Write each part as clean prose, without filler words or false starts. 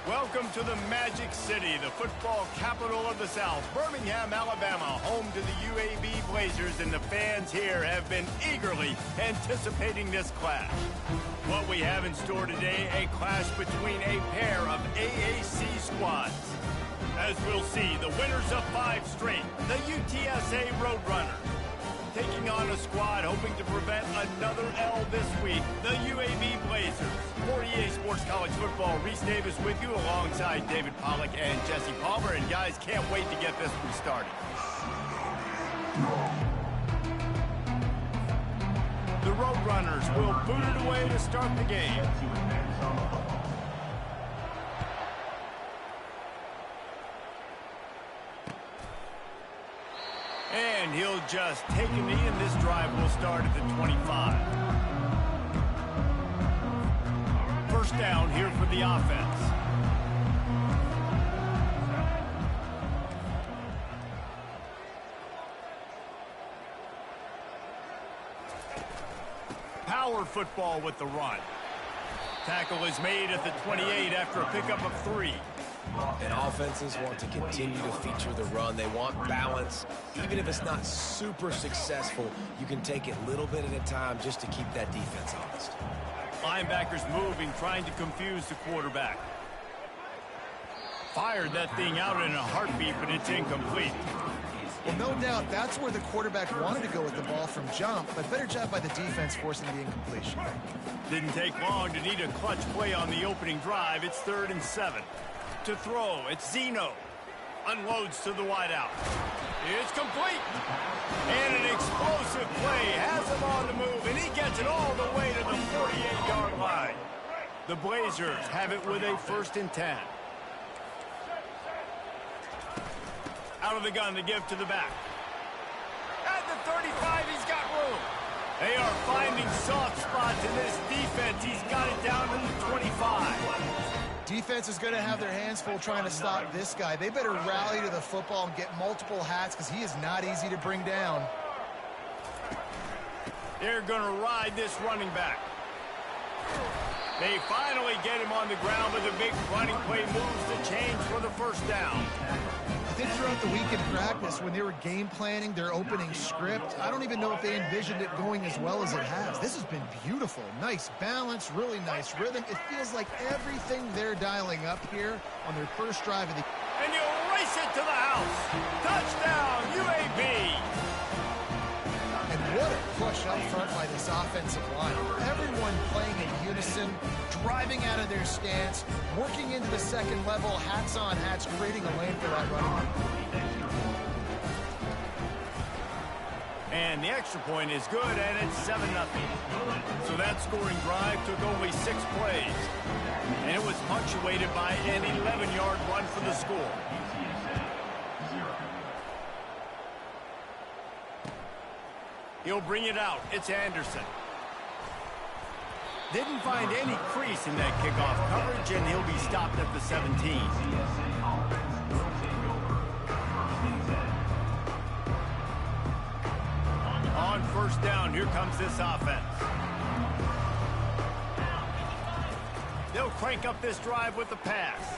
Welcome to the Magic City, the football capital of the South, Birmingham, Alabama, home to the UAB Blazers, and the fans here have been eagerly anticipating this clash. What we have in store today, a clash between a pair of AAC squads. As we'll see, the winners of 5 straight, the UTSA Roadrunners, taking on a squad hoping to prevent another L this week, the UAB Blazers. For EA Sports College Football, Reese Davis with you alongside David Pollack and Jesse Palmer. And guys, can't wait to get this one started. The Roadrunners will boot it away to start the game. And he'll just take a knee, and this drive will start at the 25. First down here for the offense. Power football with the run. Tackle is made at the 28 after a pickup of 3. And offenses want to continue to feature the run. They want balance. Even if it's not super successful, you can take it a little bit at a time just to keep that defense honest. Linebackers moving, trying to confuse the quarterback. Fired that thing out in a heartbeat, but it's incomplete. Well, no doubt that's where the quarterback wanted to go with the ball from jump, but better job by the defense forcing the incompletion. Didn't take long to need a clutch play on the opening drive. It's 3rd and 7. To throw, it's Zeno. Unloads to the wideout. It's complete. And an explosive play has him on the move, and he gets it all the way to the 48-yard line. The Blazers have it with a 1st and 10. Out of the gun to give to the back. At the 35, he's got room. They are finding soft spots in this defense. He's got it down to the 25. Defense is going to have their hands full trying to stop this guy. They better rally to the football and get multiple hats because he is not easy to bring down. They're going to ride this running back. They finally get him on the ground, but the big running play moves the chains for the 1st down. I think throughout the week in practice, when they were game planning their opening script, I don't even know if they envisioned it going as well as it has. This has been beautiful. Nice balance, really nice rhythm. It feels like everything they're dialing up here on their first drive of the... And you'll race it to the house. Touchdown, UAB. And what a push up front by this offensive line. Everyone playing in unison, driving out of their stance, working into the second level, hats on hats, creating a lane for that running. And the extra point is good, and it's 7-0. So that scoring drive took only 6 plays. And it was punctuated by an 11-yard run for the score. He'll bring it out. It's Anderson. Didn't find any crease in that kickoff coverage, and he'll be stopped at the 17. On 1st down, here comes this offense. They'll crank up this drive with the pass,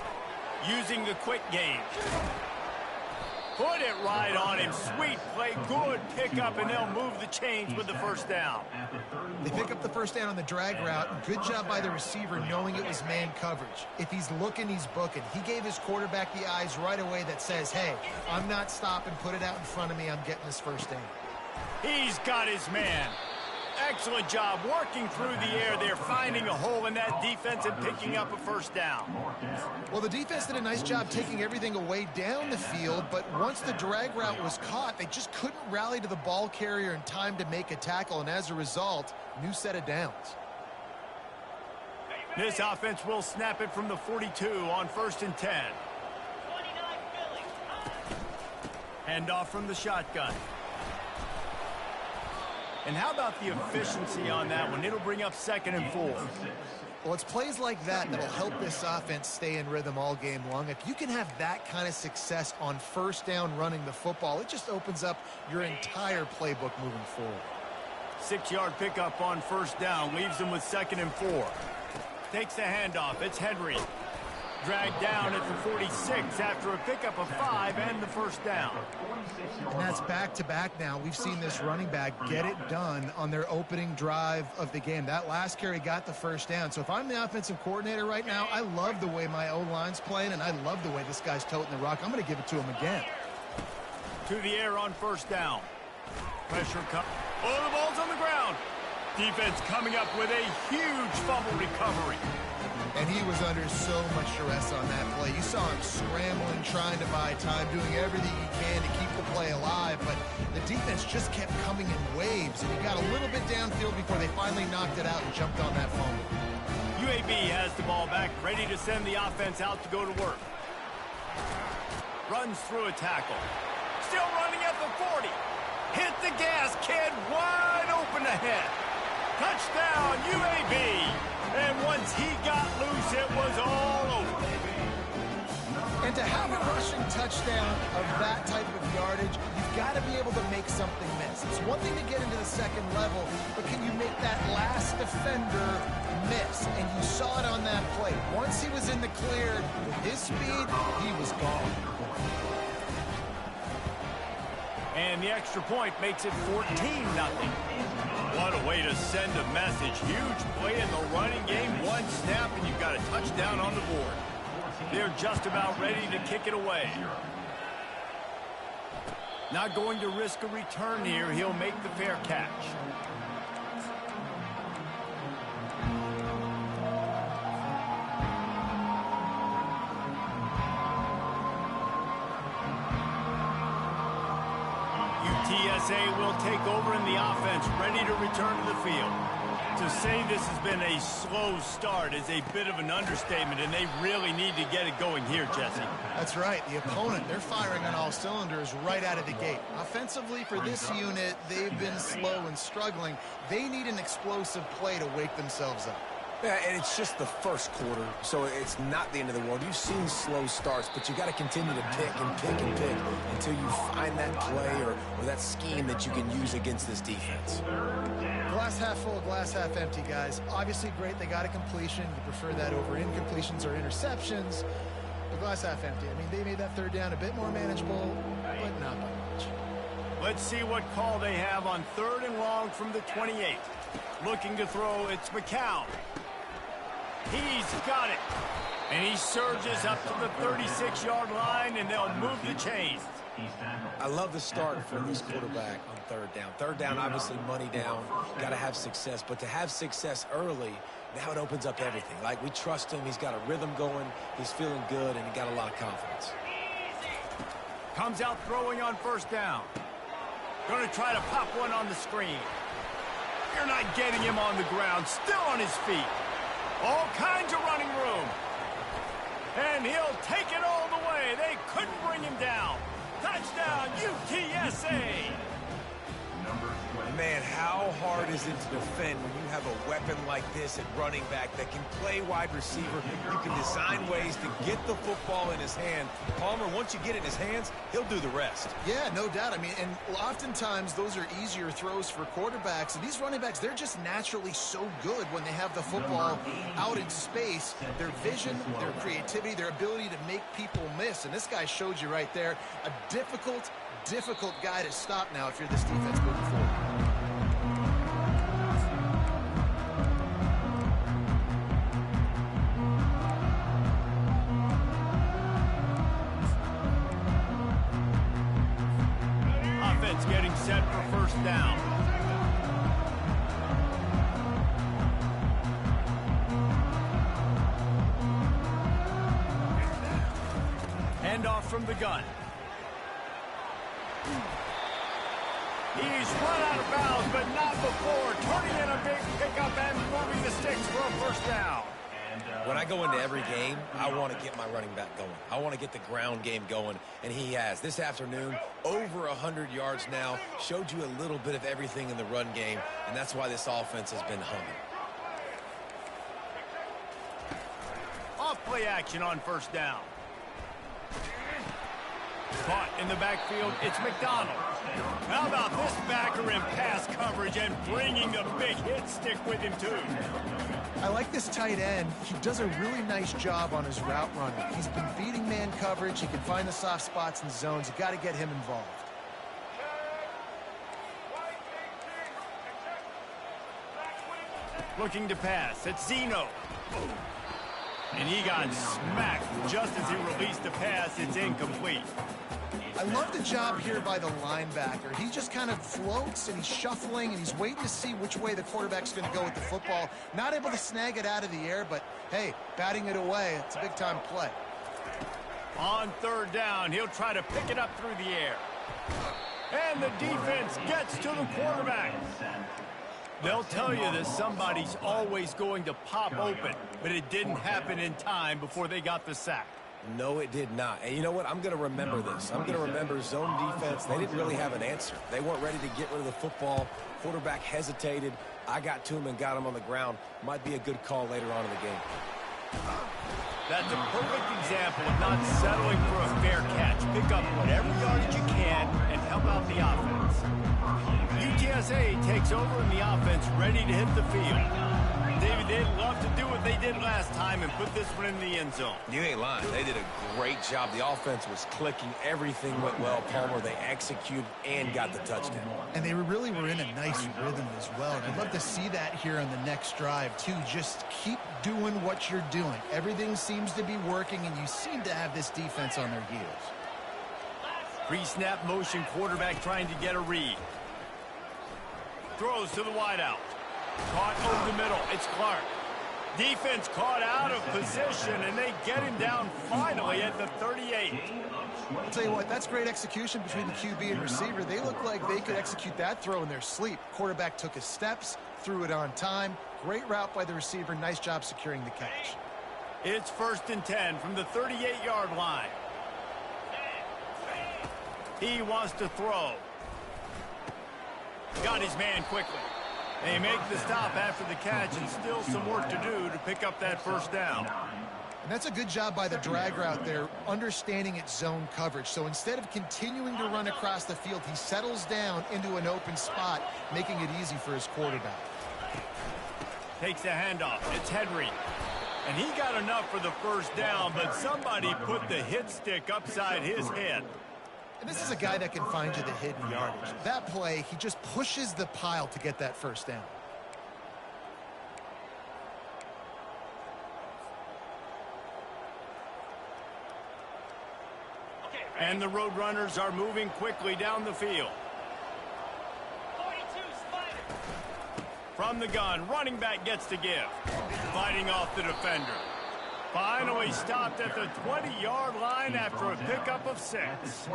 using the quick game. Put it right on him. Sweet play, good pickup, and they'll move the chains with the 1st down. They pick up the 1st down on the drag route. Good job by the receiver knowing it was man coverage. If he's looking, he's booking. He gave his quarterback the eyes right away that says, hey, I'm not stopping. Put it out in front of me. I'm getting this 1st down. He's got his man. Excellent job working through the air there, finding a hole in that defense and picking up a 1st down. Well, the defense did a nice job taking everything away down the field, but once the drag route was caught, they just couldn't rally to the ball carrier in time to make a tackle, and as a result, new set of downs. This offense will snap it from the 42 on 1st and 10. Hand off from the shotgun. And how about the efficiency on that one? It'll bring up 2nd and 4. Well, it's plays like that that'll help this offense stay in rhythm all game long. If you can have that kind of success on 1st down running the football, it just opens up your entire playbook moving forward. 6-yard pickup on 1st down, leaves them with 2nd and 4. Takes the handoff. It's Henry. Dragged down at the 46 after a pickup of 5 and the first down. And that's back-to-back now. We've seen this running back get it done on their opening drive of the game. That last carry got the first down. So if I'm the offensive coordinator right now, I love the way my O-line's playing, and I love the way this guy's toting the rock. I'm going to give it to him again. To the air on first down. Pressure come. Oh, the ball's on the ground. Defense coming up with a huge fumble recovery. And he was under so much stress on that play. You saw him scrambling, trying to buy time, doing everything he can to keep the play alive. But the defense just kept coming in waves, and he got a little bit downfield before they finally knocked it out and jumped on that fumble. UAB has the ball back, ready to send the offense out to go to work. Runs through a tackle. Still running at the 40. Hit the gas, kid. Wide open ahead. Touchdown, UAB. And once he got loose, it was all over. And to have a rushing touchdown of that type of yardage, you've got to be able to make something miss. It's one thing to get into the second level, but can you make that last defender miss? And you saw it on that play. Once he was in the clear, with his speed, he was gone. And the extra point makes it 14-0. What a way to send a message. Huge play in the running game. One snap, and you've got a touchdown on the board. They're just about ready to kick it away. Not going to risk a return here. He'll make the fair catch. UTSA will take over in the offense, ready to return to the field. To say this has been a slow start is a bit of an understatement, and they really need to get it going here, Jesse. That's right. The opponent, they're firing on all cylinders right out of the gate. Offensively, for this unit, they've been slow and struggling. They need an explosive play to wake themselves up. Yeah, and it's just the first quarter, so it's not the end of the world. You've seen slow starts, but you got to continue to pick and pick and pick until you find that play or that scheme that you can use against this defense. Glass half full, glass half empty, guys. Obviously great, they got a completion. You prefer that over incompletions or interceptions. But glass half empty. I mean, they made that third down a bit more manageable, but not by much. Let's see what call they have on 3rd and long from the 28. Looking to throw, it's McCown. He's got it. And he surges up to the 36-yard line, and they'll move the chains. I love the start for this quarterback on 3rd down. 3rd down, obviously money down. Got to have success. But to have success early, now it opens up everything. Like, we trust him. He's got a rhythm going. He's feeling good, and he got a lot of confidence. Comes out throwing on 1st down. Going to try to pop one on the screen. You're not getting him on the ground. Still on his feet. All kinds of running room. And he'll take it all the way. They couldn't bring him down. Touchdown, UTSA. Man, how hard is it to defend when you have a weapon like this at running back that can play wide receiver? You can design ways to get the football in his hand. Palmer, once you get it in his hands, he'll do the rest. Yeah, no doubt. I mean, and oftentimes those are easier throws for quarterbacks. And these running backs, they're just naturally so good when they have the football out in space. Their vision, their creativity, their ability to make people miss. And this guy showed you right there, a difficult guy to stop now if you're this defense moving forward. Offense getting set for 1st down. Handoff from the gun. He's run out of bounds, but not before. Turning in a big pickup and moving the sticks for a 1st down. When I go into every game, I want to get my running back going. I want to get the ground game going, and he has. This afternoon, over 100 yards now, showed you a little bit of everything in the run game, and that's why this offense has been humming. Off play action on 1st down. Caught in the backfield, it's McDonald. How about this backer in pass coverage and bringing the big hit stick with him, too? I like this tight end. He does a really nice job on his route running. He's been beating man coverage. He can find the soft spots and zones. You got to get him involved. Looking to pass, it's Zeno. And he got smacked just as he released the pass. It's incomplete. I love the job here by the linebacker. He just kind of floats and he's shuffling and he's waiting to see which way the quarterback's going to go with the football. Not able to snag it out of the air, but hey, batting it away, it's a big-time play. On third down, he'll try to pick it up through the air. And the defense gets to the quarterback. They'll tell you that somebody's always going to pop open, but it didn't happen in time before they got the sack. No, it did not. And you know what? I'm going to remember this. I'm going to remember zone defense. They didn't really have an answer. They weren't ready to get rid of the football. Quarterback hesitated. I got to him and got him on the ground. Might be a good call later on in the game. That's a perfect example of not settling for a fair catch. Pick up whatever yardage you can and help out the offense. UTSA takes over in the offense, ready to hit the field. David, they'd love to do what they did last time and put this one in the end zone. You ain't lying. They did a great job. The offense was clicking. Everything went well. Palmer, they executed and got the touchdown. And they really were in a nice rhythm as well. And I'd love to see that here on the next drive, too. Just keep doing what you're doing. Everything seems to be working, and you seem to have this defense on their heels. Pre-snap motion, quarterback trying to get a read. Throws to the wideout. Caught over the middle. It's Clark. Defense caught out of position, and they get him down finally at the 38. I'll tell you what, that's great execution between the QB and receiver. They look like they could execute that throw in their sleep. Quarterback took his steps, threw it on time. Great route by the receiver. Nice job securing the catch. It's 1st and 10 from the 38-yard line. He wants to throw. Got his man quickly. They make the stop after the catch, and still some work to do to pick up that first down. And that's a good job by the drag route there, understanding its zone coverage. So instead of continuing to run across the field, he settles down into an open spot, making it easy for his quarterback. Takes the handoff. It's Henry. And he got enough for the first down, but somebody put the hit stick upside his head. And this is a guy that can find you the hidden yardage. That play, he just pushes the pile to get that first down. And the Roadrunners are moving quickly down the field. From the gun, running back gets to give. Fighting off the defender. Finally stopped at the 20-yard line after a pickup of 6.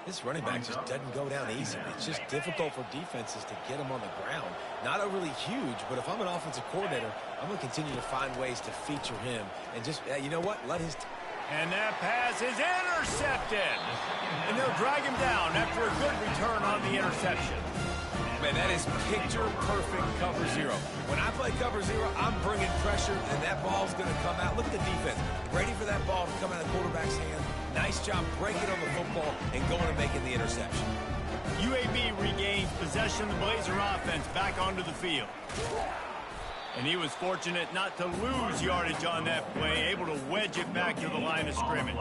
This running back just doesn't go down easy. It's just difficult for defenses to get him on the ground. Not overly huge, but if I'm an offensive coordinator, I'm going to continue to find ways to feature him. And just, you know what, let his... And that pass is intercepted. And they'll drag him down after a good return on the interception. Man, that is picture-perfect cover zero. When I play cover zero, I'm bringing pressure, and that ball's going to come out. Look at the defense. Ready for that ball to come out of the quarterback's hand. Nice job breaking on the football and going and making the interception. UAB regains possession of the Blazer offense back onto the field. And he was fortunate not to lose yardage on that play, able to wedge it back to the line of scrimmage.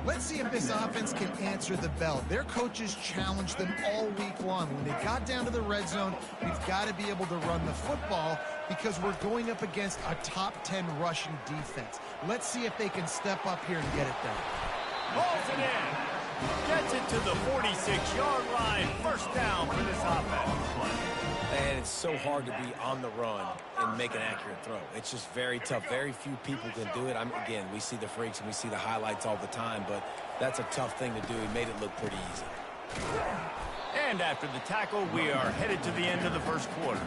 Let's see if this offense can answer the bell. Their coaches challenged them all week long. When they got down to the red zone, we've got to be able to run the football because we're going up against a top 10 rushing defense. Let's see if they can step up here and get it done. Pulls it in. Gets it to the 46-yard line. First down for this offense. And it's so hard to be on the run and make an accurate throw. It's just very tough. Very few people can do it. Again, we see the freaks and we see the highlights all the time, but that's a tough thing to do. He made it look pretty easy. And after the tackle, we are headed to the end of the first quarter.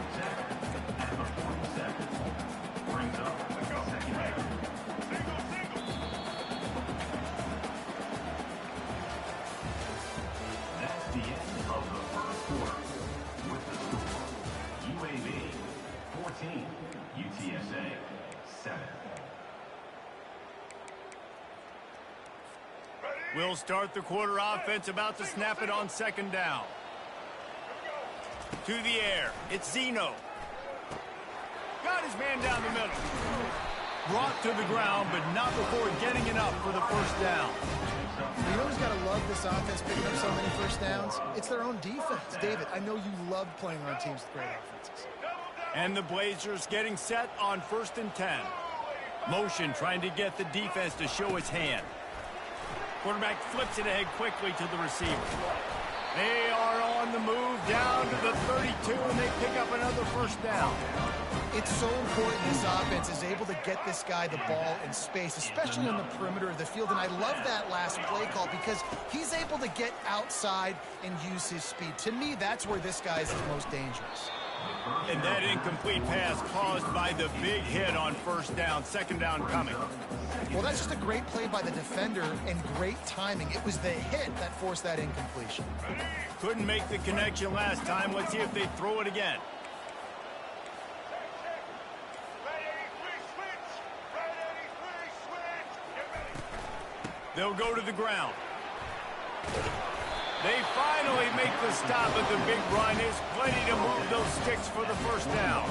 That's the end of the first quarter. With the score, UAB 14, UTSA 7. Ready? We'll start the quarter offense, about to snap it on second down. To the air, it's Zeno. Got his man down the middle. Brought to the ground, but not before getting it up for the first down. You know who's got to love this offense picking up so many first downs? It's their own defense. David, I know you love playing on teams with great offenses. And the Blazers getting set on 1st and 10. Motion trying to get the defense to show its hand. Quarterback flips it ahead quickly to the receiver. They are on the move down to the 32, and they pick up another first down. It's so important this offense is able to get this guy the ball in space, especially on the perimeter of the field. And I love that last play call because he's able to get outside and use his speed. To me, that's where this guy is his most dangerous. And that incomplete pass caused by the big hit on first down, second down coming. Well, that's just a great play by the defender and great timing. It was the hit that forced that incompletion. Couldn't make the connection last time. Let's see if they throw it again. They'll go to the ground. They finally make the stop, but the big run is plenty to move those sticks for the first down.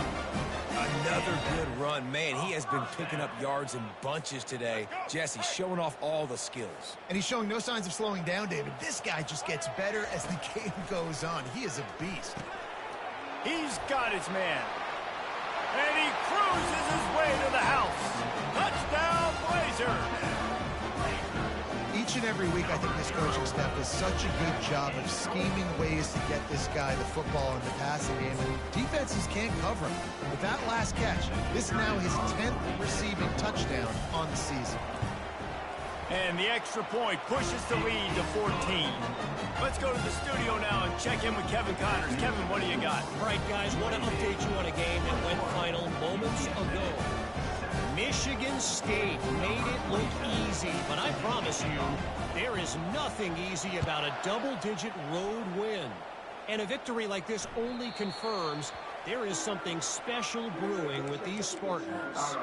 Another good run. Man, he has been picking up yards in bunches today. Jesse showing off all the skills. And he's showing no signs of slowing down, David. This guy just gets better as the game goes on. He is a beast. He's got his man. And he cruises his way to the house. Touchdown, Blazers! Each and every week, I think this coaching staff does such a good job of scheming ways to get this guy the football in the passing game, and defenses can't cover him. With that last catch, this is now his 10th receiving touchdown on the season. And the extra point pushes the lead to 14. Let's go to the studio now and check in with Kevin Connors. Kevin, what do you got? All right, guys, want to update you on a game that went final moments ago. Michigan State made it look easy, but I promise you, there is nothing easy about a double-digit road win. And a victory like this only confirms there is something special brewing with these Spartans.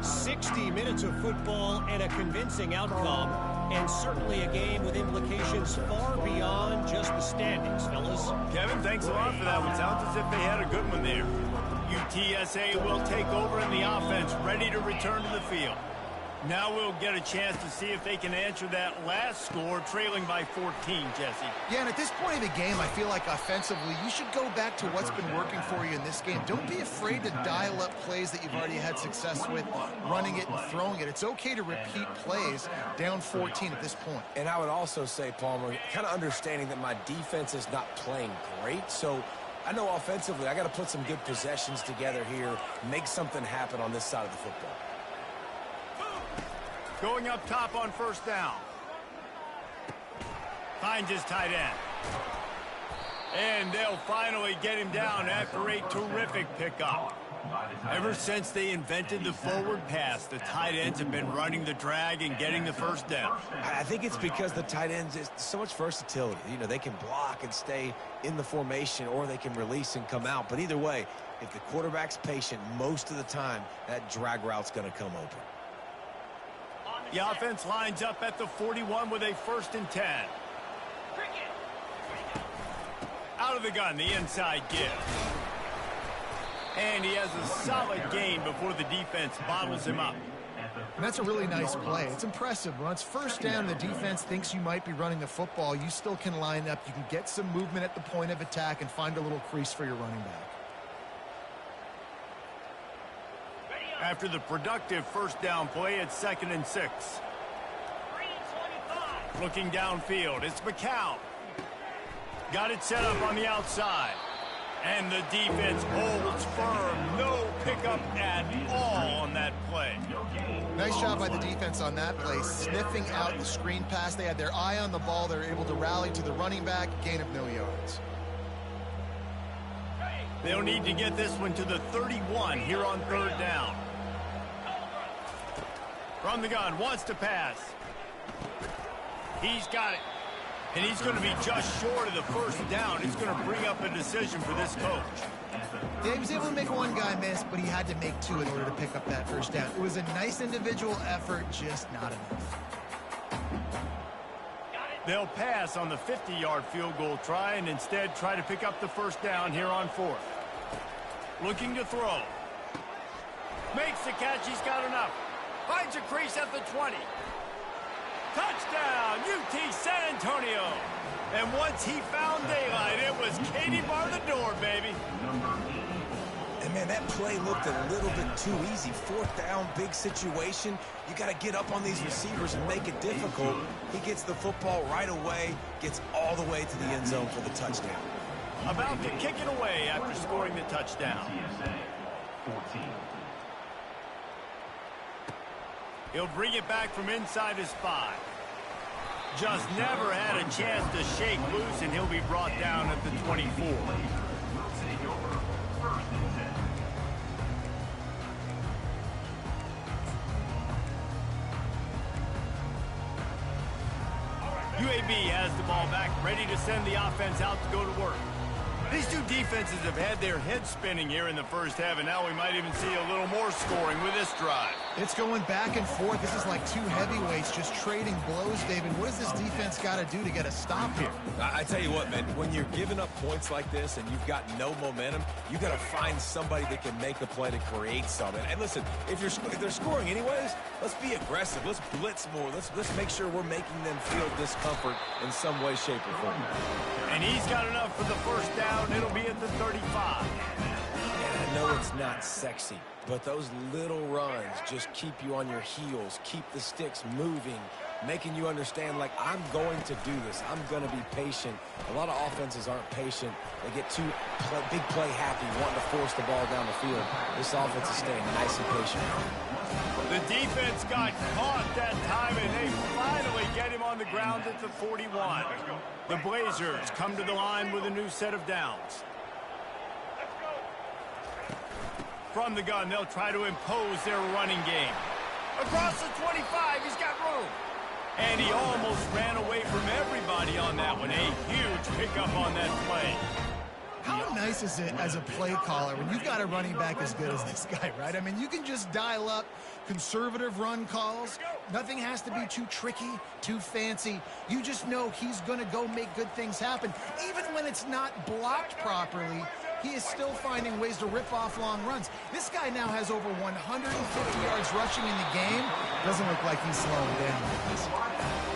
60 minutes of football and a convincing outcome, and certainly a game with implications far beyond just the standings, fellas. Kevin, thanks a lot for that one. Sounds as if they had a good one there. UTSA will take over in the offense, ready to return to the field. Now we'll get a chance to see if they can answer that last score, trailing by 14, Jesse. Yeah, and at this point of the game, I feel like offensively, you should go back to what's been working for you in this game. Don't be afraid to dial up plays that you've already had success with, running it and throwing it. It's okay to repeat plays down 14 at this point. And I would also say, Palmer, kind of understanding that my defense is not playing great, so I know offensively I got to put some good possessions together here, make something happen on this side of the football. Going up top on first down. Finds his tight end. And they'll finally get him down after a terrific pickup. Ever since they invented the forward pass, the tight ends have been running the drag and getting the first down. I think it's because the tight ends is so much versatility. You know, they can block and stay in the formation, or they can release and come out. But either way, if the quarterback's patient, most of the time, that drag route's going to come open. The offense lines up at the 41 with a 1st and 10. Out of the gun, the inside give. And he has a solid gain before the defense bottles him up. And that's a really nice play. It's impressive. When it's first down, the defense thinks you might be running the football. You still can line up. You can get some movement at the point of attack and find a little crease for your running back. After the productive first down play, it's 2nd and 6. Looking downfield, it's McCown. Got it set up on the outside. And the defense holds firm. No pickup at all on that play. Nice job by the defense on that play, sniffing out the screen pass. They had their eye on the ball. They were able to rally to the running back, gain of no yards. They'll need to get this one to the 31 here on 3rd down. From the gun, wants to pass. He's got it. And he's going to be just short of the first down. It's going to bring up a decision for this coach. Yeah, he was able to make one guy miss, but he had to make 2 in order to pick up that first down. It was a nice individual effort, just not enough. They'll pass on the 50-yard field goal try and instead try to pick up the first down here on 4th. Looking to throw. Makes the catch. He's got enough. Finds a crease at the 20. Touchdown, UT San Antonio. And once he found daylight, it was Katie bar the door, baby. And, man, that play looked a little bit too easy. 4th down, big situation. You got to get up on these receivers and make it difficult. He gets the football right away, gets all the way to the end zone for the touchdown. About to kick it away after scoring the touchdown. UTSA 14. He'll bring it back from inside his 5. Just never had a chance to shake loose, and he'll be brought down at the 24. Will take over 1st and 10. UAB has the ball back, ready to send the offense out to go to work. These two defenses have had their heads spinning here in the first half, and now we might even see a little more scoring with this drive. It's going back and forth. This is like two heavyweights just trading blows, David. What does this defense got to do to get a stop here? I tell you what, man, when you're giving up points like this and you've got no momentum, you got to find somebody that can make the play to create something. And listen, if they're scoring anyways, let's be aggressive. Let's blitz more. Let's make sure we're making them feel discomfort in some way, shape, or form. And he's got enough for the first down. It'll be at the 35. And I know it's not sexy, but those little runs just keep you on your heels, keep the sticks moving, making you understand, like, I'm going to do this. I'm going to be patient. A lot of offenses aren't patient. They get too big play happy, wanting to force the ball down the field. This offense is staying nice and patient. The defense got caught that time, and they finally get him on the ground at the 41. The Blazers come to the line with a new set of downs. From the gun, they'll try to impose their running game. Across the 25, he's got room. And he almost ran away from everybody on that one. A huge pickup on that play. How nice is it as a play caller when you've got a running back as good as this guy, right? I mean, you can just dial up conservative run calls. Nothing has to be too tricky, too fancy. You just know he's going to go make good things happen. Even when it's not blocked properly, he is still finding ways to rip off long runs. This guy now has over 150 yards rushing in the game. Doesn't look like he's slowing down.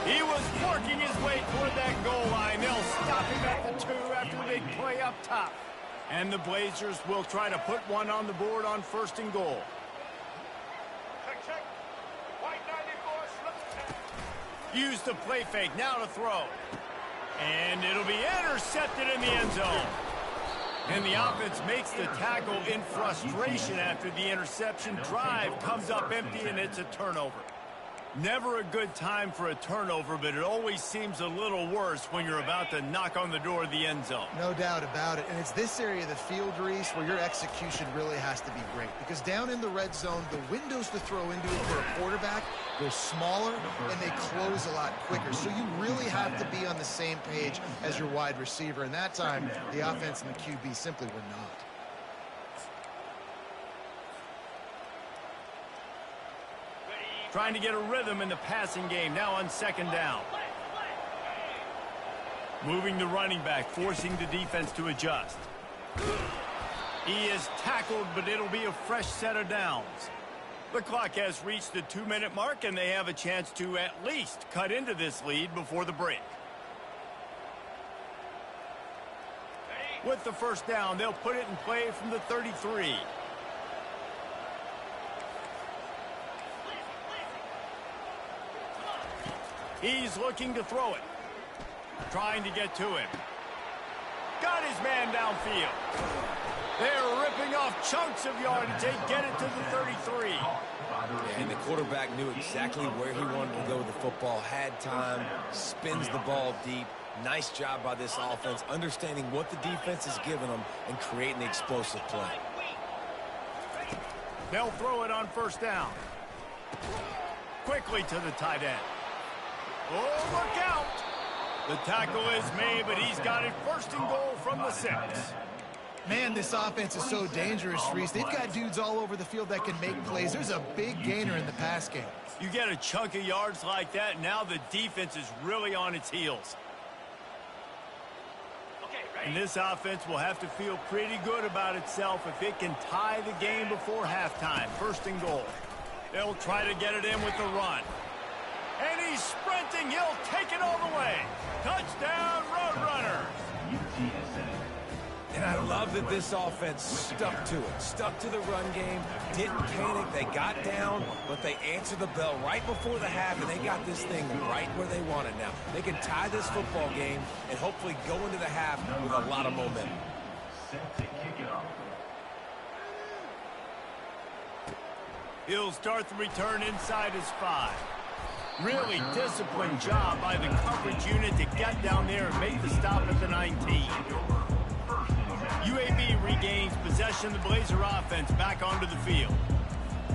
He was working his way toward that goal line. They'll stop him at the 2 after the big play up top. And the Blazers will try to put one on the board on 1st and goal. Use the play fake, now to throw. And it'll be intercepted in the end zone. And the offense makes the tackle in frustration after the interception. Drive comes up empty, and it's a turnover. Never a good time for a turnover, but it always seems a little worse when you're about to knock on the door of the end zone. No doubt about it. And it's this area of the field, Reese, where your execution really has to be great. Because down in the red zone, the windows to throw into it for a quarterback, they're smaller and they close a lot quicker. So you really have to be on the same page as your wide receiver. And that time, the offense and the QB simply were not. Trying to get a rhythm in the passing game, now on 2nd down. Moving the running back, forcing the defense to adjust. He is tackled, but it'll be a fresh set of downs. The clock has reached the 2-minute mark, and they have a chance to at least cut into this lead before the break. With the first down, they'll put it in play from the 33. He's looking to throw it. Trying to get to him. Got his man downfield. They're ripping off chunks of yardage. They get it to the 33. And the quarterback knew exactly where he wanted to go with the football. Had time. Spins the ball deep. Nice job by this offense, understanding what the defense is giving them and creating the explosive play. They'll throw it on 1st down. Quickly to the tight end. Oh, look out! The tackle is made, but he's got it 1st and goal from the 6. Man, this offense is so dangerous, Reese. They've got dudes all over the field that can make plays. There's a big gainer in the pass game. You get a chunk of yards like that, now the defense is really on its heels. And this offense will have to feel pretty good about itself if it can tie the game before halftime. First and goal. They'll try to get it in with the run. And he's sprinting. He'll take it all the way. Touchdown, Roadrunners. UTSA. And I love that this offense stuck to it, stuck to the run game, didn't panic. They got down, but they answered the bell right before the half, and they got this thing right where they want it now. They can tie this football game and hopefully go into the half with a lot of momentum. Set to kick it off. He'll start the return inside his 5. Really disciplined job by the coverage unit to get down there and make the stop at the 19. UAB regains possession of the Blazer offense back onto the field.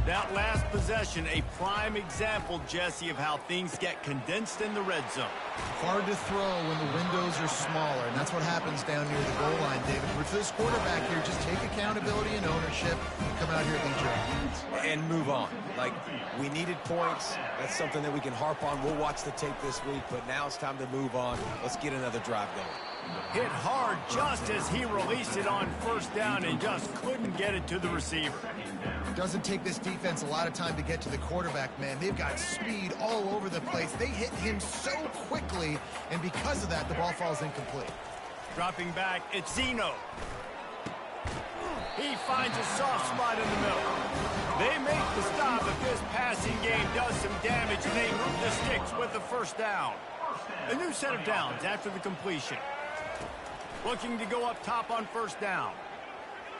That last possession, a prime example, Jesse, of how things get condensed in the red zone. Hard to throw when the windows are smaller, and that's what happens down near the goal line, David. For this quarterback here, just take accountability and ownership. Come out here and beat your offense. And move on. Like, we needed points. That's something that we can harp on. We'll watch the tape this week, but now it's time to move on. Let's get another drive going. Hit hard just as he released it on first down and just couldn't get it to the receiver. It doesn't take this defense a lot of time to get to the quarterback, man. They've got speed all over the place. They hit him so quickly, and because of that, the ball falls incomplete. Dropping back, it's Zeno. He finds a soft spot in the middle. They make the stop if this passing game does some damage, and they move the sticks with the first down. A new set of downs after the completion. Looking to go up top on first down.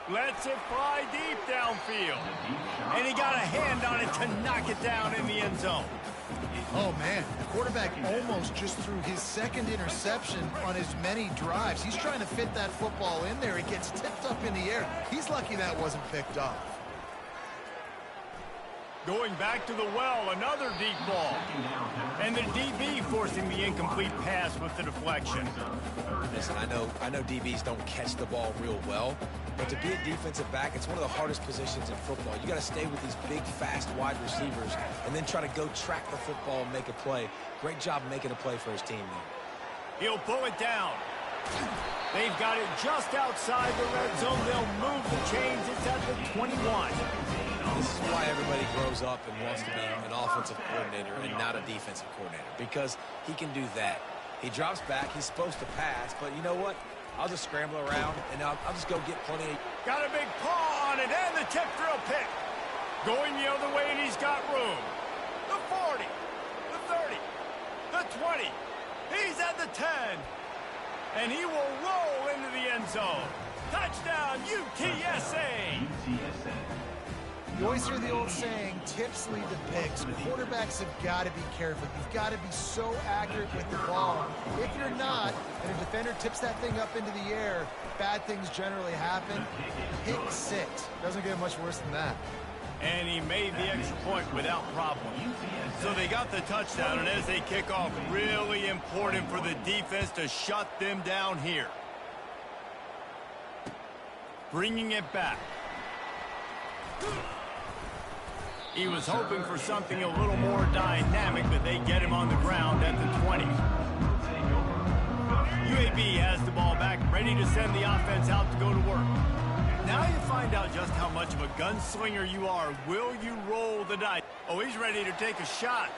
Lets it fly deep downfield. And he got a hand on it to knock it down in the end zone. Oh, man. The quarterback almost just threw his second interception on as many drives. He's trying to fit that football in there. It gets tipped up in the air. He's lucky that wasn't picked off. Going back to the well, another deep ball. And the DB forcing the incomplete pass with the deflection. Listen, I know DBs don't catch the ball real well, but to be a defensive back, it's one of the hardest positions in football. You got to stay with these big, fast, wide receivers and then try to go track the football and make a play. Great job making a play for his team there. He'll pull it down. They've got it just outside the red zone. They'll move the chains. It's at the 21. This is why everybody grows up and wants to be an offensive coordinator and not a defensive coordinator, because he can do that. He drops back. He's supposed to pass, but you know what? I'll just scramble around, and I'll just go get plenty of... Got a big paw on it, and the tip drill pick. Going the other way, and he's got room. The 40, the 30, the 20. He's at the 10. And he will roll into the end zone. Touchdown, UTSA. UTSA. You always hear the old saying, tips lead to picks. Quarterbacks have got to be careful. You've got to be so accurate with the ball. If you're not, and a defender tips that thing up into the air, bad things generally happen. Pick 6. Doesn't get much worse than that. And he made the extra point without problem. So they got the touchdown, and as they kick off, really important for the defense to shut them down here. Bringing it back. He was hoping for something a little more dynamic, but they get him on the ground at the 20. UAB has the ball back, ready to send the offense out to go to work. Now you find out just how much of a gunslinger you are. Will you roll the dice? Oh, he's ready to take a shot.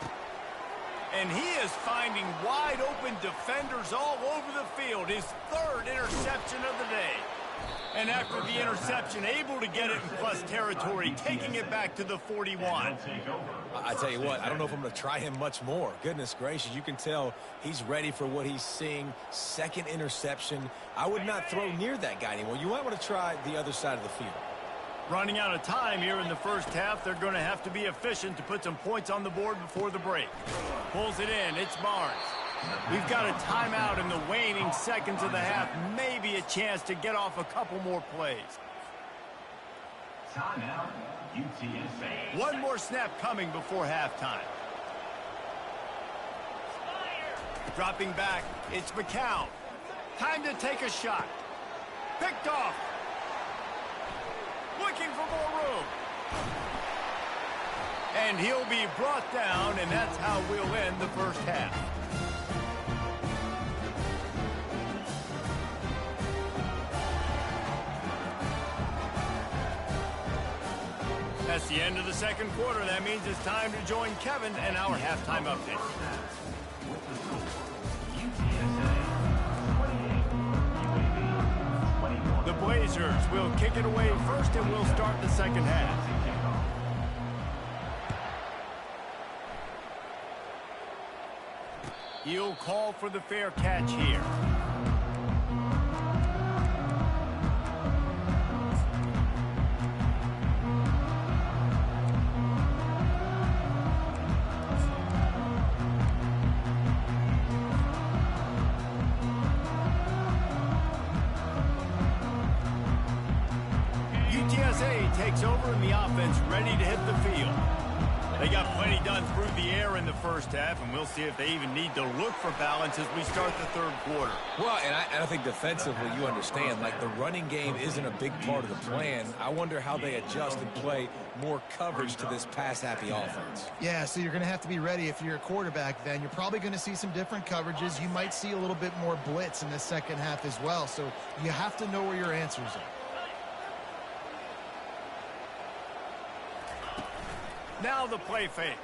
And he is finding wide open defenders all over the field. His 3rd interception of the day. And after the interception, able to get it in plus territory, taking it back to the 41. I tell you what, I don't know if I'm going to try him much more. Goodness gracious, you can tell he's ready for what he's seeing. 2nd interception. I would not throw near that guy anymore. You might want to try the other side of the field. Running out of time here in the first half. They're going to have to be efficient to put some points on the board before the break. Pulls it in. It's Barnes. We've got a timeout in the waning seconds of the half. Maybe a chance to get off a couple more plays. Timeout, UTSA. One more snap coming before halftime. Dropping back, it's McCown. Time to take a shot. Picked off. looking for more room. And he'll be brought down, and that's how we'll end the first half. That's the end of the second quarter. That means it's time to join Kevin and our halftime update. The Blazers will kick it away first, and we'll start the second half. He'll call for the fair catch here. UTSA takes over in the offense, ready to hit the field. They got plenty done through the air in the first half, and we'll see if they even need to look for balance as we start the third quarter. Well, and I think defensively, you understand, like the running game isn't a big part of the plan. I wonder how they adjust and play more coverage to this pass-happy offense. Yeah, so you're going to have to be ready if you're a quarterback then. You're probably going to see some different coverages. You might see a little bit more blitz in the second half as well, so you have to know where your answers are. Now the play fake.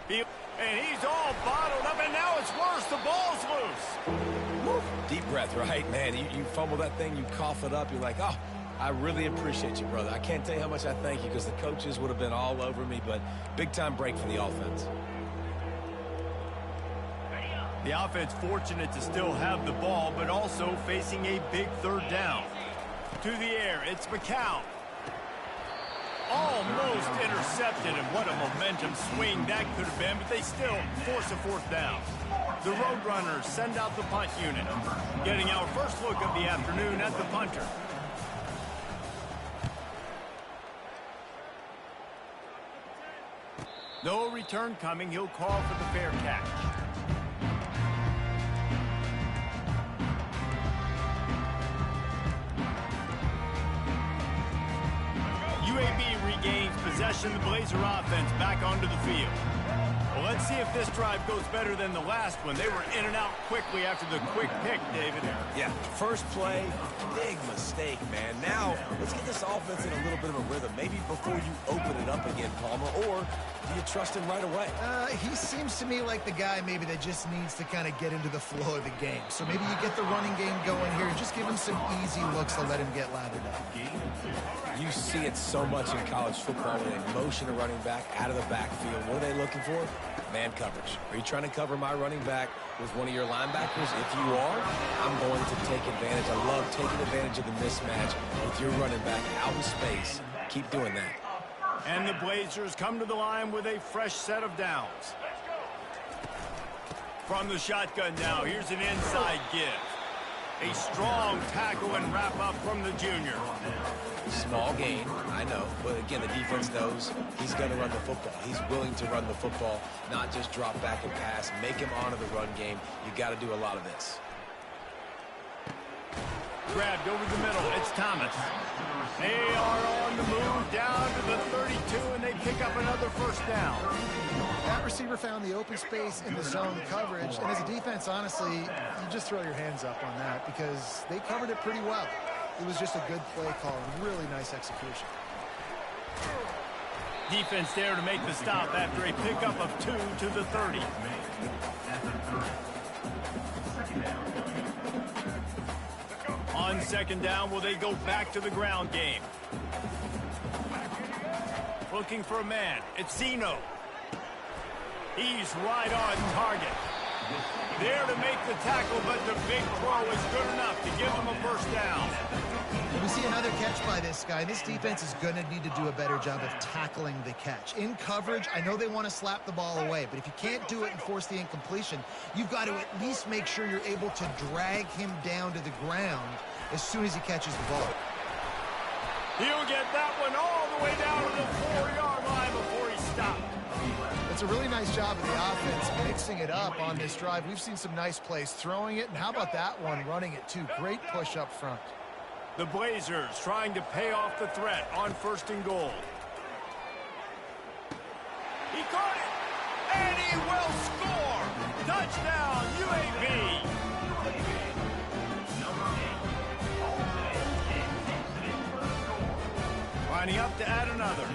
And he's all bottled up, and now it's worse. The ball's loose. Woo. Deep breath, right? Man, you fumble that thing, you cough it up, you're like, oh, I really appreciate you, brother. I can't tell you how much I thank you because the coaches would have been all over me, but big-time break for the offense. The offense fortunate to still have the ball, but also facing a big third down. To the air, it's McCown. Almost intercepted, and what a momentum swing that could have been, but they still force a fourth down. The Roadrunners send out the punt unit, getting our first look of the afternoon at the punter. No return coming. He'll call for the fair catch. UAB regains possession. The Blazer offense back onto the field. Well, let's see if this drive goes better than the last one. They were in and out quickly after the quick pick, David. Yeah, first play, big mistake, man. Now, let's get this offense in a little bit of a rhythm. Maybe before you open it up again, Palmer, or do you trust him right away? He seems to me like the guy maybe that just needs to kind of get into the flow of the game. So maybe you get the running game going here and just give him some easy looks to let him get lathered up. You see it so much in college football when they motion a running back out of the backfield. What are they looking for? Man coverage. Are you trying to cover my running back with one of your linebackers? If you are, I'm going to take advantage. I love taking advantage of the mismatch with your running back out in space. Keep doing that. And the Blazers come to the line with a fresh set of downs. From the shotgun now, here's an inside give. A strong tackle and wrap up from the junior. Small gain, I know, but again, the defense knows he's going to run the football. He's willing to run the football, not just drop back and pass, make him honor the run game. You got to do a lot of this. Grabbed over the middle, it's Thomas. They are on the move down to the 32, and they pick up another first down. That receiver found the open space in the zone coverage, and as a defense, honestly, you just throw your hands up on that because they covered it pretty well. It was just a good play call and really nice execution. Defense there to make the stop after a pickup of 2 to the 30. On second down, will they go back to the ground game? Looking for a man. It's Zeno. He's right on target. There to make the tackle, but the big throw is good enough to give him a first down. We see another catch by this guy. This defense is going to need to do a better job of tackling the catch. In coverage, I know they want to slap the ball away, but if you can't do it and force the incompletion, you've got to at least make sure you're able to drag him down to the ground as soon as he catches the ball. He'll get that one all the way down to the 4-yard line before he stopped. It's a really nice job of the offense mixing it up on this drive. We've seen some nice plays throwing it, and how about that one running it too? Great push up front. The Blazers trying to pay off the threat on 1st and goal. He caught it, and he will score. Touchdown, UAB. Lining up to add another.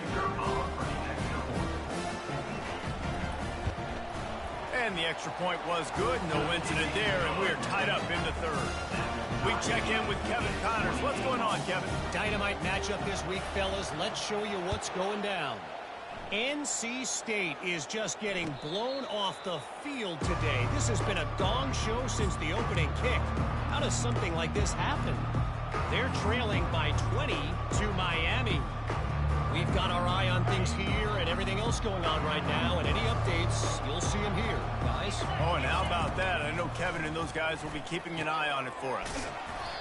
And the extra point was good. No incident there, and we're tied up in the 3rd. We check in with Kevin Connors. What's going on, Kevin? Dynamite matchup this week, fellas. Let's show you what's going down. NC State is just getting blown off the field today. This has been a gong show since the opening kick. How does something like this happen? They're trailing by 20 to Miami. We've got our eye on things here and everything else going on right now, and any updates, you'll see them here, guys. Oh, and how about that? I know Kevin and those guys will be keeping an eye on it for us.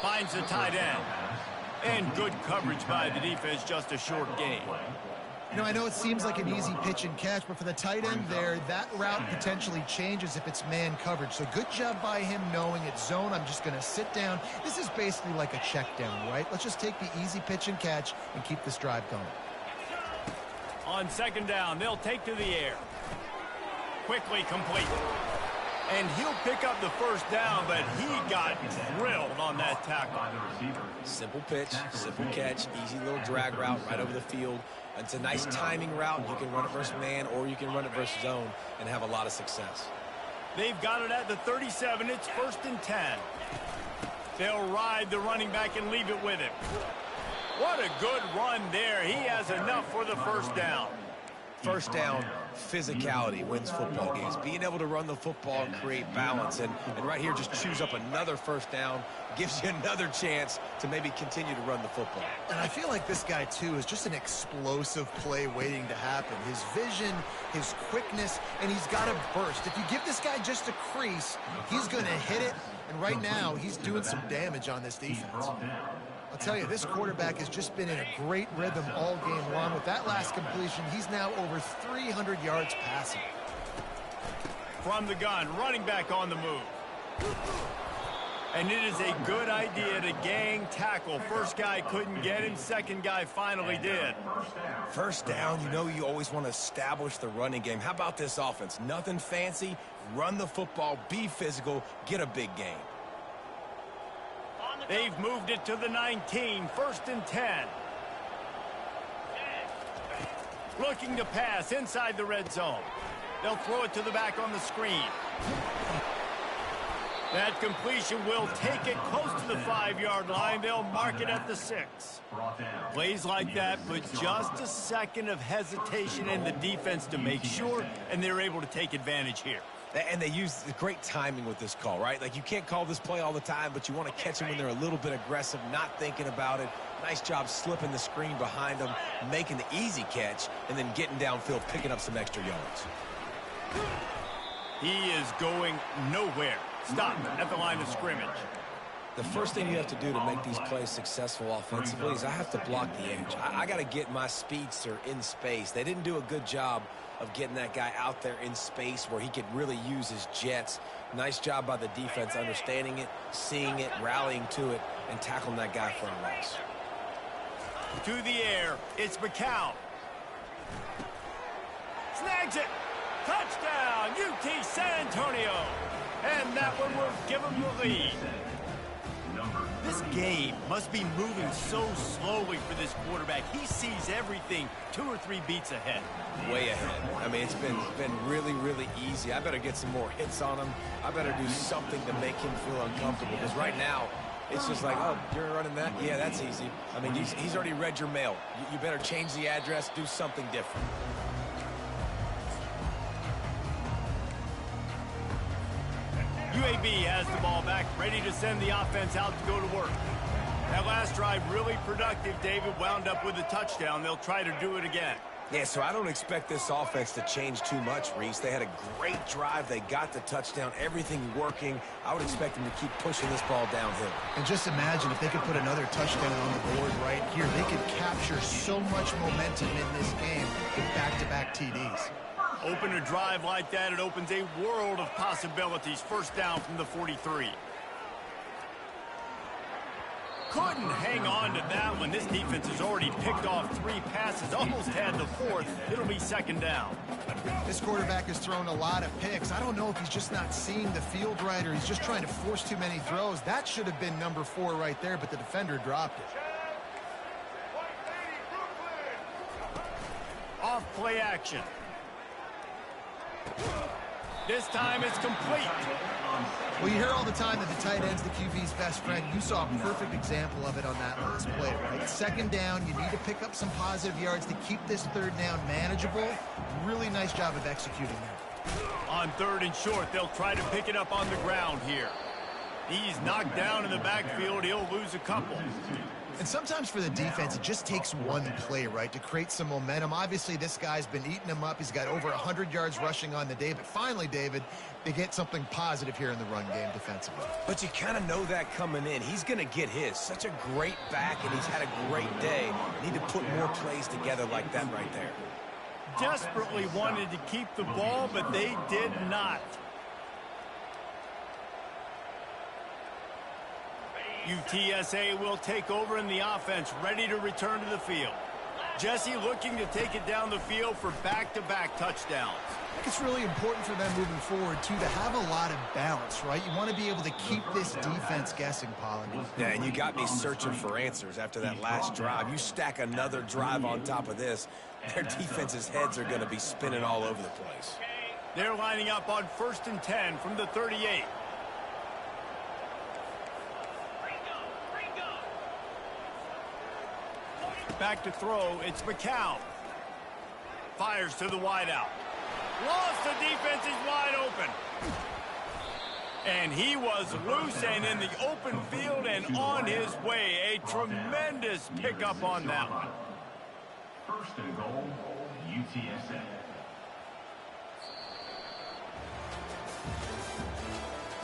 Finds the tight end. And good coverage by the defense, just a short gain. You know, I know it seems like an easy pitch and catch, but for the tight end there, that route potentially changes if it's man coverage. So good job by him knowing it's zone. I'm just going to sit down. This is basically like a check down, right? Let's just take the easy pitch and catch and keep this drive going. On 2nd down, they'll take to the air. Quickly complete. And he'll pick up the 1st down, but he got drilled on that tackle. Simple pitch, simple catch, easy little drag route right over the field. It's a nice timing route. You can run it versus man or you can run it versus zone and have a lot of success. They've got it at the 37. It's 1st and 10. They'll ride the running back and leave it with him. What a good run there. He has enough for the 1st down. 1st down, physicality wins football games. Being able to run the football and create balance. And right here, just choose up another 1st down. Gives you another chance to maybe continue to run the football. And I feel like this guy, too, is just an explosive play waiting to happen. His vision, his quickness, and he's got a burst. If you give this guy just a crease, he's going to hit it. And right now, he's doing some damage on this defense. I'll tell you, this quarterback has just been in a great rhythm all game long. With that last completion, he's now over 300 yards passing. From the gun, running back on the move. And it is a good idea to gang tackle. 1st guy couldn't get him. 2nd guy finally did. 1st down, you know you always want to establish the running game. How about this offense? Nothing fancy. Run the football, be physical, get a big gain. They've moved it to the 19. 1st and 10. Looking to pass inside the red zone. They'll throw it to the back on the screen. That completion will take it close to the 5-yard line. They'll mark it at the 6. Plays like that put just a second of hesitation in the defense to make sure, and they're able to take advantage here. And they use the great timing with this call, right? Like, you can't call this play all the time, but you want to catch them when they're a little bit aggressive, not thinking about it. Nice job slipping the screen behind them, making the easy catch, and then getting downfield, picking up some extra yards. He is going nowhere. Stop at the line of scrimmage. The first thing you have to do to make these plays successful offensively is I have to block the edge. I got to get my speedster in space. They didn't do a good job of getting that guy out there in space where he could really use his jets. Nice job by the defense understanding it, seeing it, rallying to it, and tackling that guy for a loss. To the air, it's McCown. Snags it. Touchdown, UT San Antonio. And that one will give them the lead. This game must be moving so slowly for this quarterback. He sees everything 2 or 3 beats ahead. Way ahead. I mean, it's been really, really easy. I better get some more hits on him. I better do something to make him feel uncomfortable. Because right now, it's just like, oh, you're running that? Yeah, that's easy. I mean, he's already read your mail. You better change the address, do something different. UAB has the ball back, ready to send the offense out to go to work. That last drive really productive. David wound up with a touchdown. They'll try to do it again. Yeah, so I don't expect this offense to change too much, Reese. They had a great drive. They got the touchdown. Everything working. I would expect them to keep pushing this ball downhill. And just imagine if they could put another touchdown on the board right here. They could capture so much momentum in this game with back-to-back TDs. Open a drive like that, it opens a world of possibilities. 1st down from the 43. Couldn't hang on to that one. This defense has already picked off 3 passes, almost had the 4th. It'll be 2nd down. This quarterback has thrown a lot of picks. I don't know if he's just not seeing the field right or he's just trying to force too many throws. That should have been number 4 right there, but the defender dropped it. Off play action. This time it's complete. Well, you hear all the time that the tight end's the QB's best friend. You saw a perfect example of it on that last play, right? 2nd down, you need to pick up some positive yards to keep this 3rd down manageable. Really nice job of executing that. On 3rd and short, they'll try to pick it up on the ground here. He's knocked down in the backfield. He'll lose a couple. And sometimes for the defense, it just takes one play, right, to create some momentum. Obviously, this guy's been eating them up. He's got over 100 yards rushing on the day. But finally, David, they get something positive here in the run game defensively. But you kind of know that coming in. He's going to get his. Such a great back, and he's had a great day. Need to put more plays together like that right there. Desperately wanted to keep the ball, but they did not. UTSA will take over in the offense, ready to return to the field. Jesse looking to take it down the field for back-to-back touchdowns. I think it's really important for them moving forward, too, to have a lot of balance, right? You want to be able to keep this defense guessing, Pollard. Yeah, and you got me searching for answers after that last drive. You stack another drive on top of this, their defense's heads are going to be spinning all over the place. They're lining up on 1st and 10 from the 38. Back to throw, it's McCown. Fires to the wideout. Lost, the defense is wide open. And he was loose and in the open field and on his way. A tremendous pickup on that one. 1st and goal, UTSA.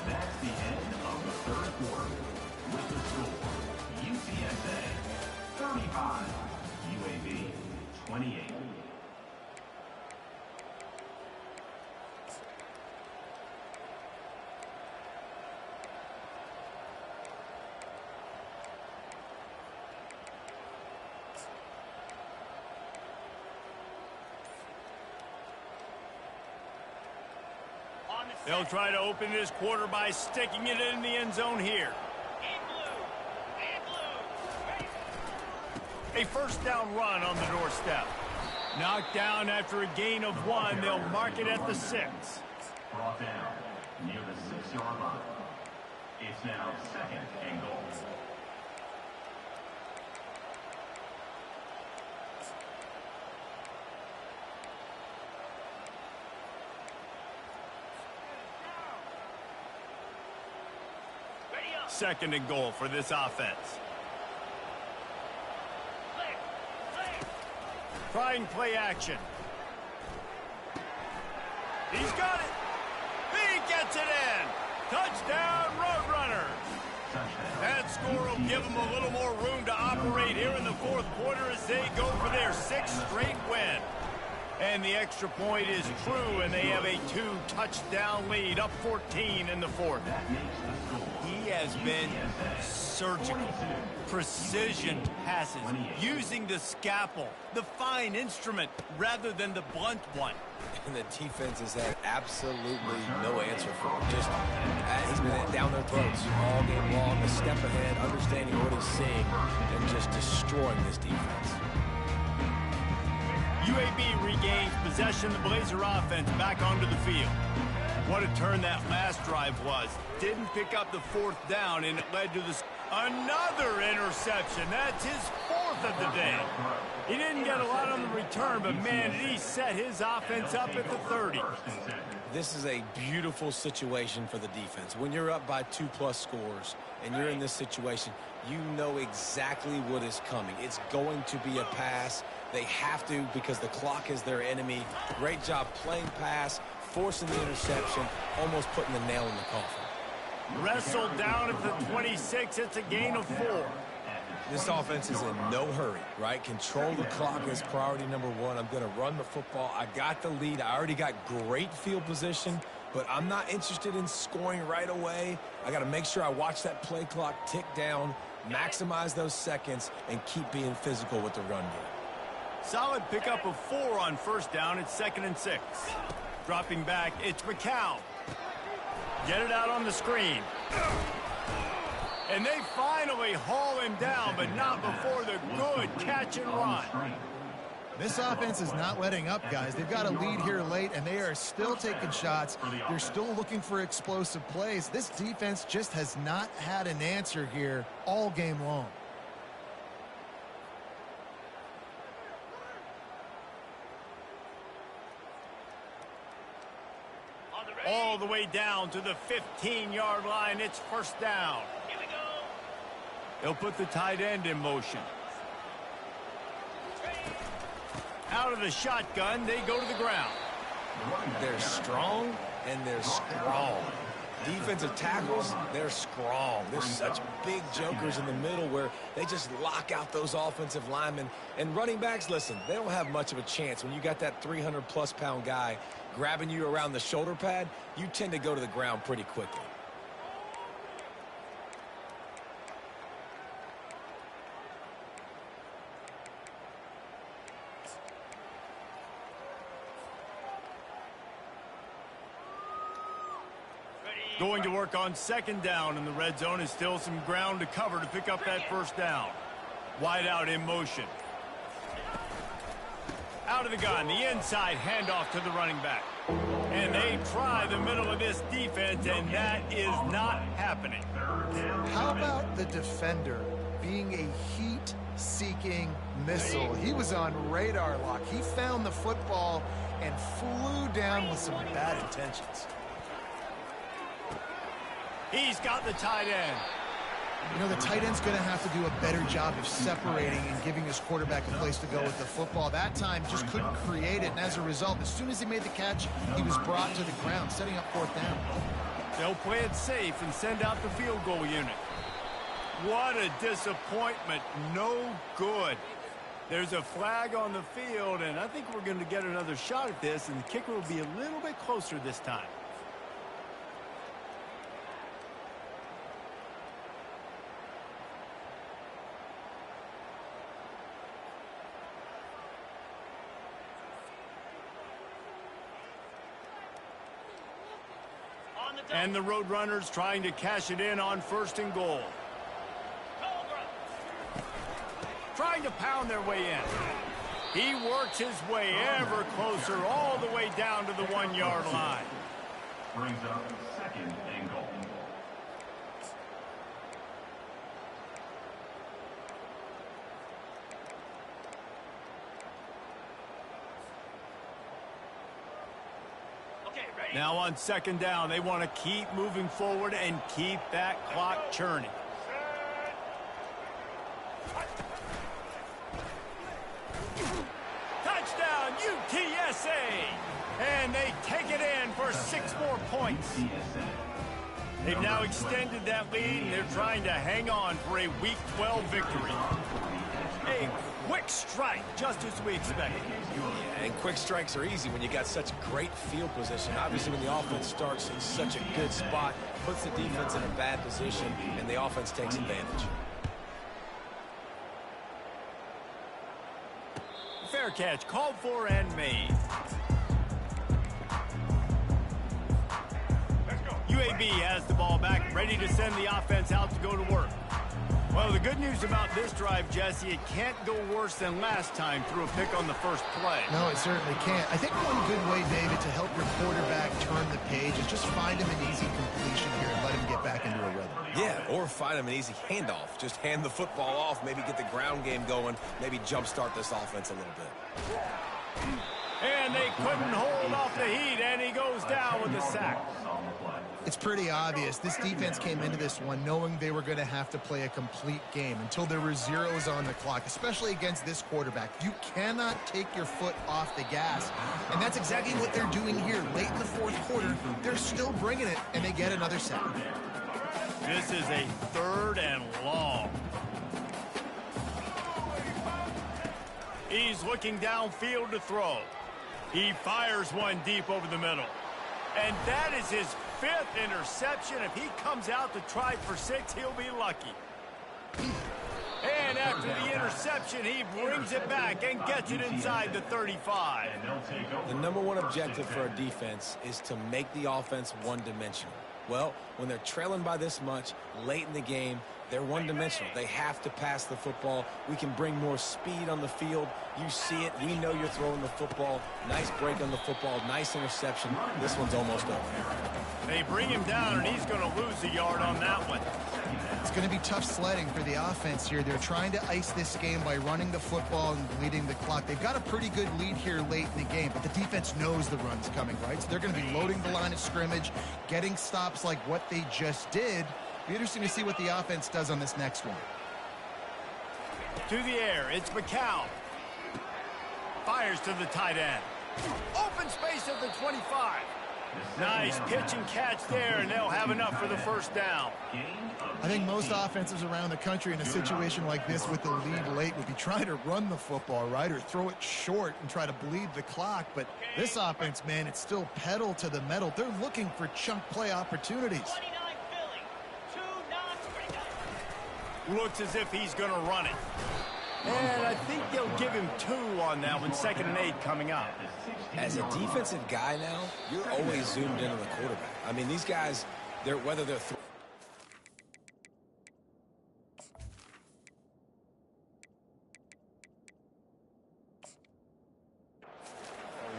That's the end of the 3rd quarter. With the score, UTSA 35, UAB 28. They'll try to open this quarter by sticking it in the end zone here. A 1st down run on the doorstep. Knocked down after a gain of 1. They'll mark it at the 6. Brought down near the 6-yard line. It's now 2nd and goal. Second and goal for this offense. Trying play action. He's got it. He gets it in. Touchdown, Roadrunners. That score will give them a little more room to operate here in the 4th quarter as they go for their 6th straight win. And the extra point is true, and they have a 2-touchdown lead, up 14 in the 4th. He has been surgical, precision passes, using the scalpel, the fine instrument, rather than the blunt one. And the defense has had absolutely no answer for him. Just, he's been down their throats all game long, a step ahead, understanding what he's seeing, and just destroying this defense. UAB regains possession of the Blazer offense back onto the field. What a turn that last drive was. Didn't pick up the 4th down, and it led to another interception. That's his 4th of the day. He didn't get a lot on the return, but, man, did he set his offense up at the 30. This is a beautiful situation for the defense. When you're up by 2+ scores and you're in this situation, you know exactly what is coming. It's going to be a pass. They have to because the clock is their enemy. Great job playing pass, forcing the interception, almost putting the nail in the coffin. Wrestled down at the 26. It's a gain of 4. This offense is in no hurry, right? Control the clock is priority number 1. I'm going to run the football. I got the lead. I already got great field position, but I'm not interested in scoring right away. I got to make sure I watch that play clock tick down, maximize those seconds and keep being physical with the run game. Solid pickup of 4 on first down. It's 2nd and 6. Dropping back, it's McCown. Get it out on the screen. And they finally haul him down, but not before the good catch and run. This offense is not letting up, guys. They've got a lead here late, and they are still taking shots. They're still looking for explosive plays. This defense just has not had an answer here all game long. All the way down to the 15-yard line. It's first down. Here we go. They'll put the tight end in motion. Out of the shotgun, they go to the ground. They're strong and they're strong. Defensive tackles, they're strong. They're such big jokers in the middle where they just lock out those offensive linemen. And running backs, listen, they don't have much of a chance. When you got that 300-plus pound guy grabbing you around the shoulder pad, you tend to go to the ground pretty quickly. Going to work on 2nd down in the red zone. Is still some ground to cover to pick up that first down. Wide out in motion. Out of the gun, the inside handoff to the running back. And they try the middle of this defense, and that is not happening. How about the defender being a heat-seeking missile? He was on radar lock. He found the football and flew down with some bad intentions. He's got the tight end. You know, the tight end's going to have to do a better job of separating and giving his quarterback a place to go with the football. That time just couldn't create it, and as a result, as soon as he made the catch, he was brought to the ground, setting up 4th down. They'll play it safe and send out the field goal unit. What a disappointment. No good. There's a flag on the field, and I think we're going to get another shot at this, and the kicker will be a little bit closer this time. And the Roadrunners trying to cash it in on 1st and goal. Trying to pound their way in. He works his way ever closer all the way down to the 1-yard line. Brings up 2nd and goal. Now on 2nd down, they want to keep moving forward and keep that clock churning. Touchdown, UTSA! And they take it in for 6 more points. They've now extended that lead, and they're trying to hang on for a Week 12 victory. A quick strike, just as we expected. Yeah, and quick strikes are easy when you got such great field position. Obviously, when the offense starts in such a good spot, puts the defense in a bad position, and the offense takes advantage. Fair catch, called for and made. UAB has the ball back, ready to send the offense out to go to work. Well, the good news about this drive, Jesse, it can't go worse than last time through a pick on the first play. No, it certainly can't. I think one good way, David, to help your quarterback turn the page is just find him an easy completion here and let him get back into a rhythm. Yeah, or find him an easy handoff. Just hand the football off, maybe get the ground game going, maybe jumpstart this offense a little bit. And they couldn't hold off the heat, and he goes down with the sack. It's pretty obvious. This defense came into this one knowing they were going to have to play a complete game until there were zeros on the clock, especially against this quarterback. You cannot take your foot off the gas, and that's exactly what they're doing here. Late in the 4th quarter, they're still bringing it, and they get another sack. This is a 3rd and long. He's looking downfield to throw. He fires one deep over the middle. And that is his 5th interception. If he comes out to try for 6, he'll be lucky. after the interception, he brings it back and gets it inside the 35. The number one objective for a defense is to make the offense one-dimensional. Well, when they're trailing by this much late in the game, they're one-dimensional. They have to pass the football. We can bring more speed on the field. You see it. We know you're throwing the football. Nice break on the football. Nice interception. This one's almost over. They bring him down, and he's going to lose a yard on that one. It's going to be tough sledding for the offense here. They're trying to ice this game by running the football and leading the clock. They've got a pretty good lead here late in the game, but the defense knows the run's coming, right? So they're going to be loading the line of scrimmage, getting stops like what they just did. Be interesting to see what the offense does on this next one. To the air, it's McCown. Fires to the tight end. Open space at the 25. Nice pitch and catch there, and they'll have enough for the first down. I think most offenses around the country in a situation like this with the lead late would be trying to run the football, right, or throw it short and try to bleed the clock. But this offense, man, it's still pedal to the metal. They're looking for chunk play opportunities. Looks as if he's going to run it. And I think they'll give him 2 on that one. 2nd and 8 coming up. As a defensive guy now, you're always zoomed in on the quarterback. I mean, these guys, whether they're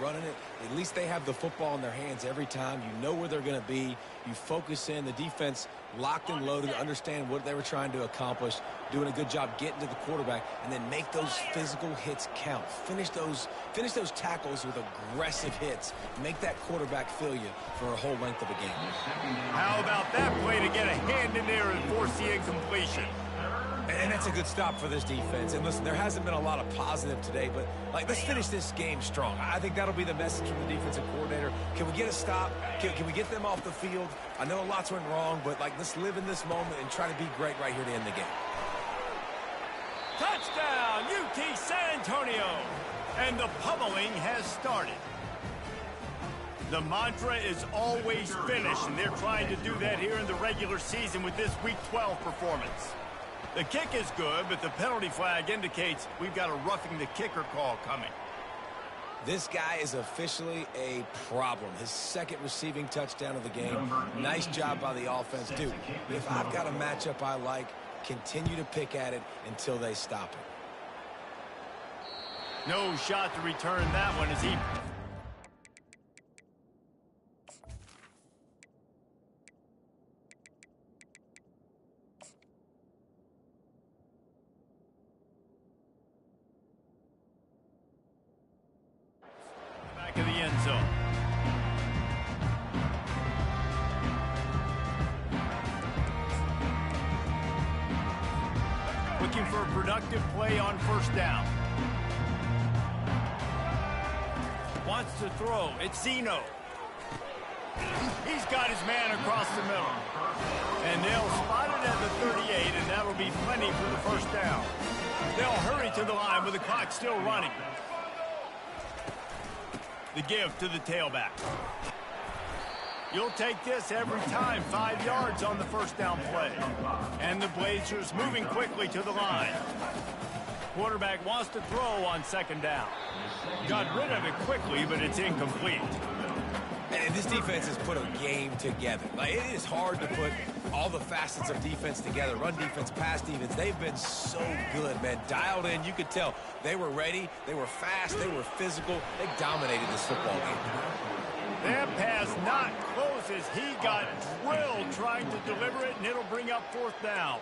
running it, at least they have the football in their hands every time. You know where they're going to be. You focus in. The defense locked and loaded, understand what they were trying to accomplish, doing a good job getting to the quarterback, and then make those physical hits count. Finish those tackles with aggressive hits. Make that quarterback feel you for a whole length of a game. How about that play to get a hand in there and force the incompletion? And that's a good stop for this defense. And listen, there hasn't been a lot of positive today, but let's finish this game strong. I think that'll be the message from the defensive coordinator. Can we get a stop? Can we get them off the field? I know lots went wrong, but let's live in this moment and try to be great right here to end the game. Touchdown, UT San Antonio! And the pummeling has started. The mantra is always finish, and they're trying to do that here in the regular season with this Week 12 performance. The kick is good, but the penalty flag indicates we've got a roughing the kicker call coming. This guy is officially a problem. His 2nd receiving touchdown of the game. Nice job by the offense. Dude, if I've got a matchup I like, continue to pick at it until they stop it. No shot to return that one as he... Back of the end zone. Looking for a productive play on 1st down. Wants to throw. It's Zeno. He's got his man across the middle. And they'll spot it at the 38, and that'll be plenty for the 1st down. They'll hurry to the line with the clock still running. The give to the tailback. You'll take this every time. 5 yards on the 1st down play. And the Blazers moving quickly to the line. Quarterback wants to throw on 2nd down. Got rid of it quickly, but it's incomplete. And this defense has put a game together. It is hard to put all the facets of defense together. Run defense, pass defense. They've been so good, man. Dialed in. You could tell they were ready. They were fast. They were physical. They dominated this football game. That pass not close as he got drilled trying to deliver it, and it'll bring up 4th down.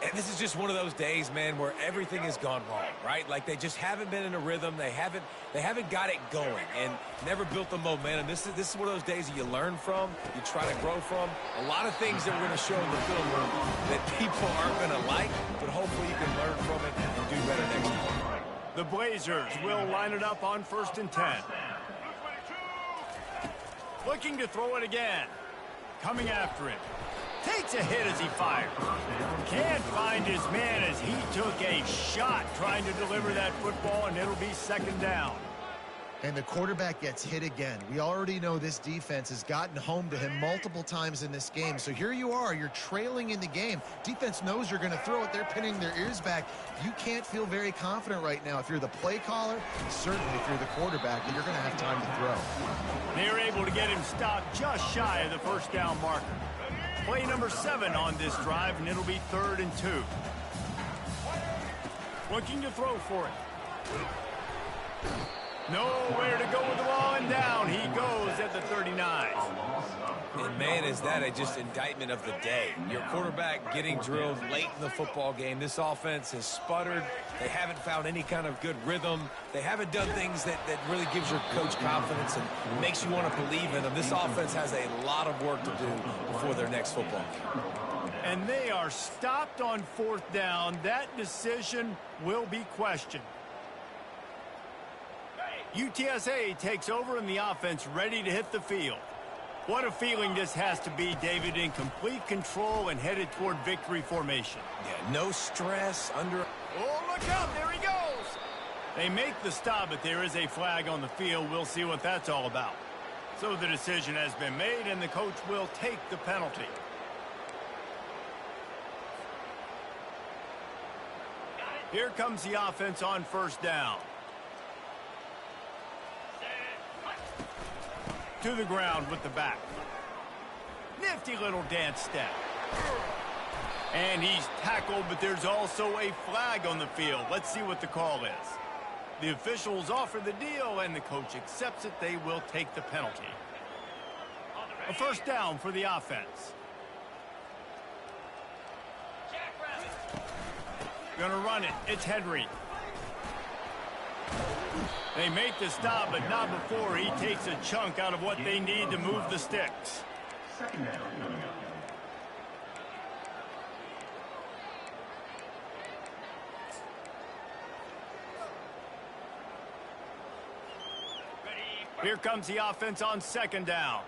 And this is just one of those days, man, where everything has gone wrong, right? They just haven't been in a rhythm. They haven't got it going and never built the momentum. This is one of those days that you learn from, you try to grow from. A lot of things that we're going to show in the film room that people aren't going to like, but hopefully you can learn from it and do better next time. The Blazers will line it up on 1st and 10. Looking to throw it again. Coming after him. Takes a hit as he fires. Can't find his man as he took a shot trying to deliver that football, and it'll be 2nd down. And the quarterback gets hit again. We already know this defense has gotten home to him multiple times in this game. So here you are, you're trailing in the game. Defense knows you're going to throw it. They're pinning their ears back. You can't feel very confident right now if you're the play caller, certainly if you're the quarterback, that you're going to have time to throw. They're able to get him stopped just shy of the first down marker. Play number 7 on this drive, and it'll be 3rd and 2. Looking to throw for it. Nowhere to go with the ball, and down he goes at the 39. And man, is that just indictment of the day. Your quarterback getting drilled late in the football game. This offense has sputtered. They haven't found any kind of good rhythm. They haven't done things that really gives your coach confidence and makes you want to believe in them. This offense has a lot of work to do before their next football game. And they are stopped on 4th down. That decision will be questioned. UTSA takes over in the offense, ready to hit the field. What a feeling this has to be, David, in complete control and headed toward victory formation. Yeah, no stress under... Oh, look out, there he goes! They make the stop, but there is a flag on the field. We'll see what that's all about. So the decision has been made, and the coach will take the penalty. Here comes the offense on 1st down. To the ground with the back. Nifty little dance step. And he's tackled, but there's also a flag on the field. Let's see what the call is. The officials offer the deal, and the coach accepts it. They will take the penalty. A 1st down for the offense. Gonna run it. It's Henry. They make the stop, but not before he takes a chunk out of what they need to move the sticks. Second down coming up. Here comes the offense on 2nd down.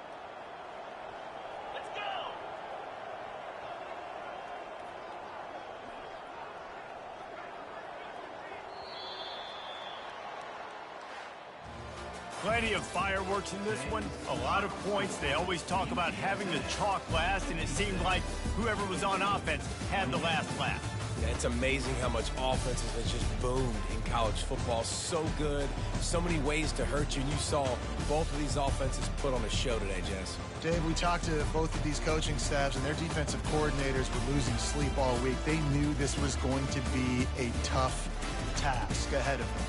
Let's go! Plenty of fireworks in this one. A lot of points. They always talk about having the chalk last, and it seemed like whoever was on offense had the last laugh. Yeah, it's amazing how much offense has just boomed in college football. So good, so many ways to hurt you, and you saw both of these offenses put on a show today, Jess. Dave, we talked to both of these coaching staffs, and their defensive coordinators were losing sleep all week. They knew this was going to be a tough task ahead of them.